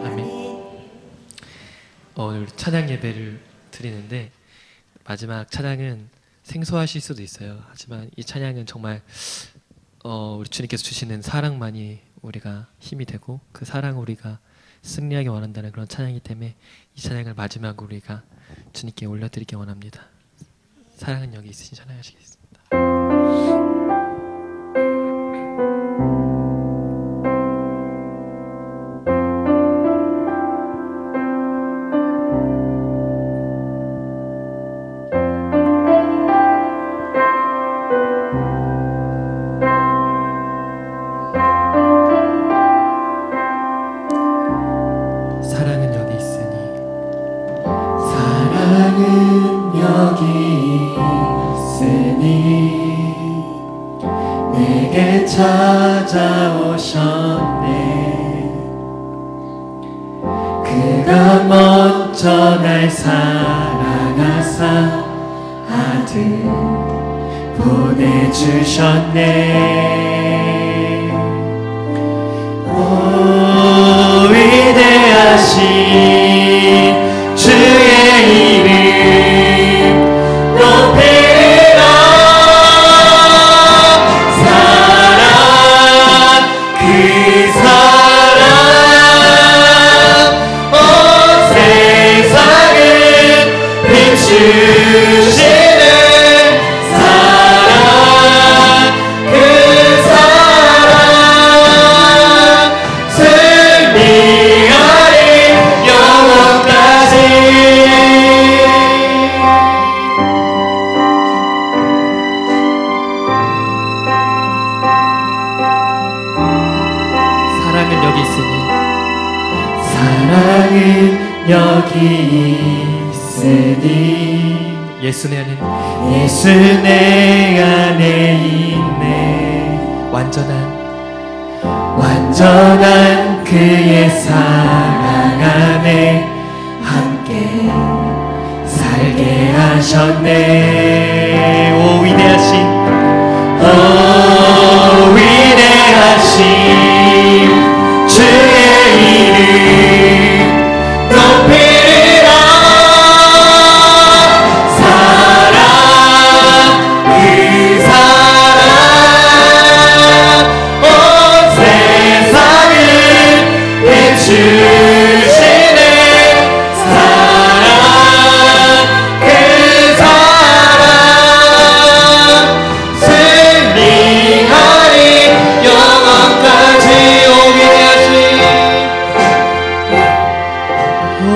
아멘. 오늘 찬양 예배를 드리는데 마지막 찬양은 생소하실 수도 있어요. 하지만 이 찬양은 정말 우리 주님께서 주시는 사랑만이 우리가 힘이 되고 그 사랑 우리가 승리하기 원한다는 그런 찬양이기 때문에 이 찬양을 마지막으로 우리가 주님께 올려드리기 원합니다. 사랑은 여기 있으신 찬양하시겠습니다. 사랑은 여기 있으니 사랑은 여기 있으니 내게 찾아오셨네. 그가 먼저 날 사랑하사 아들 보내주셨네. 오 위대하신 주의 이름 높이라. 사랑 그 사랑 사랑은 여기 있으니 사랑은 여기 있으니 예수 내 안에 예수 내 안에 있네 완전한 그의 사랑 안에 함께 살게 하셨네. 오 위대하신 주의 이름 높이리라. 사랑 그 사랑 온 세상을 비추시네. 사랑 그 사랑 승리하리 영원까지.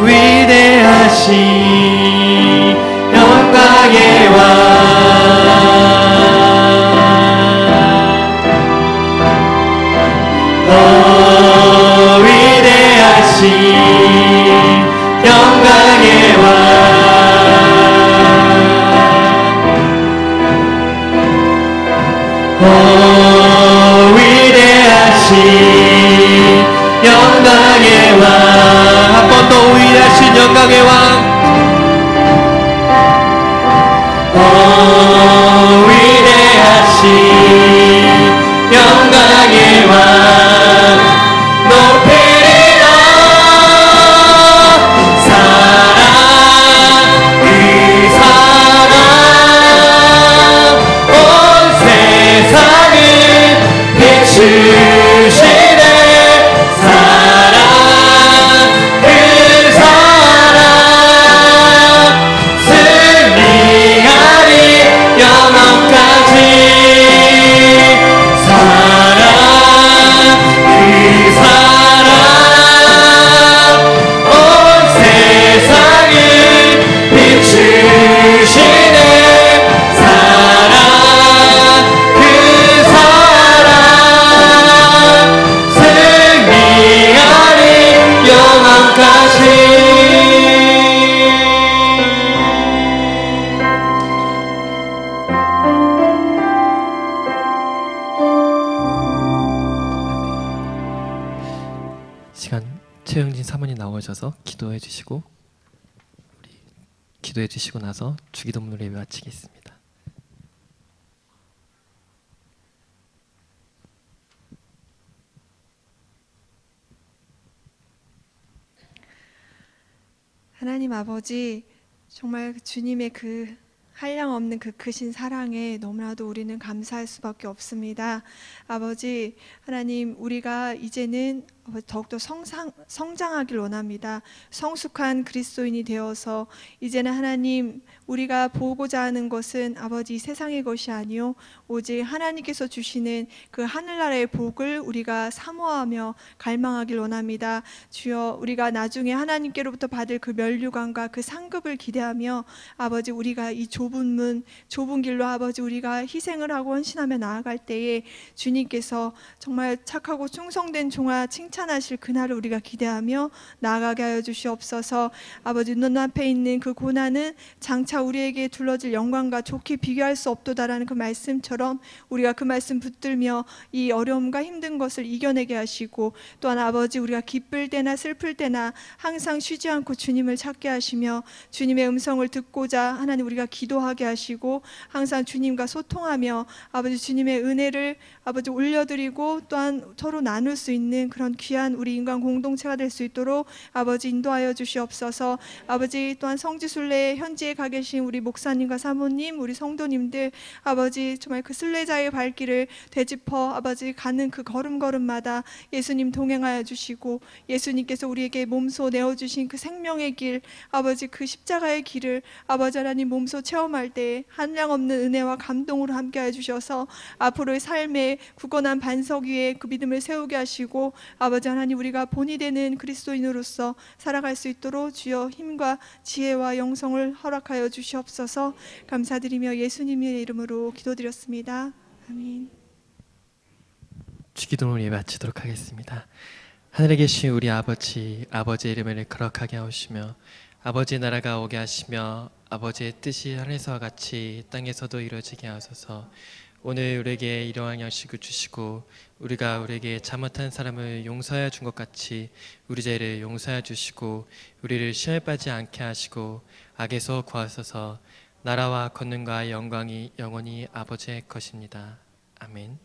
위대하신 영광의 왕 위대하신 영광의 왕 위대하신 영광의 왕. 한 번 더 위대하신 영광의 왕. 위대하신 영광의 왕 높이리라. 사랑 그 사랑 온 세상을 비추시네. 사랑 그 사랑 승리하리 영원까지. 사랑 그 사랑 온 세상을 비추시네. 사랑 그 사랑 승리하리 영원까지. 시간 최영진 사모님 나오셔서 기도해 주시고 우리 기도해 주시고 나서 주기도문을 예배 마치겠습니다. 하나님 아버지, 정말 주님의 그 한량없는 그 크신 사랑에 너무나도 우리는 감사할 수밖에 없습니다. 아버지 하나님, 우리가 이제는 더욱더 성장하길 원합니다. 성숙한 그리스도인이 되어서 이제는 하나님, 우리가 보고자 하는 것은 아버지 세상의 것이 아니요 오직 하나님께서 주시는 그 하늘나라의 복을 우리가 사모하며 갈망하길 원합니다. 주여, 우리가 나중에 하나님께로부터 받을 그 면류관과 그 상급을 기대하며 아버지, 우리가 이 좁은 문 좁은 길로 아버지 우리가 희생을 하고 헌신하며 나아갈 때에 주님께서 정말 착하고 충성된 종아 칭찬하실 그날을 우리가 기대하며 나아가게 하여 주시옵소서. 아버지, 눈앞에 있는 그 고난은 장차 우리에게 둘러질 영광과 좋게 비교할 수 없도다라는 그 말씀처럼 우리가 그 말씀 붙들며 이 어려움과 힘든 것을 이겨내게 하시고, 또한 아버지 우리가 기쁠 때나 슬플 때나 항상 쉬지 않고 주님을 찾게 하시며 주님의 음성을 듣고자 하나님 우리가 기도하게 하시고 항상 주님과 소통하며 아버지 주님의 은혜를 아버지 올려드리고 또한 서로 나눌 수 있는 그런 귀한 우리 인간 공동체가 될 수 있도록 아버지 인도하여 주시옵소서. 아버지, 또한 성지순례 현지에 가 계신 우리 목사님과 사모님, 우리 성도님들 아버지 정말 그 순례자의 발길을 되짚어 아버지 가는 그 걸음걸음마다 예수님 동행하여 주시고 예수님께서 우리에게 몸소 내어주신 그 생명의 길 아버지 그 십자가의 길을 아버지 하나님 몸소 체험할 때 한량없는 은혜와 감동으로 함께하여 주셔서 앞으로의 삶에 굳건한 반석 위에 그 믿음을 세우게 하시고 아버지 하나님 우리가 본이 되는 그리스도인으로서 살아갈 수 있도록 주여 힘과 지혜와 영성을 허락하여 주시옵소서. 감사드리며 예수님의 이름으로 기도드렸습니다. 아멘. 주기도문을 예배 마치도록 하겠습니다. 하늘에 계신 우리 아버지, 아버지의 이름을 거룩하게 하시며 아버지의 나라가 오게 하시며 아버지의 뜻이 하늘에서와 같이 땅에서도 이루어지게 하소서. 오늘 우리에게 일용할 양식을 주시고 우리가 우리에게 잘못한 사람을 용서하여 준 것 같이 우리 죄를 용서하여 주시고 우리를 시험에 빠지지 않게 하시고 악에서 구하소서. 나라와 권능과 영광이 영원히 아버지의 것입니다. 아멘.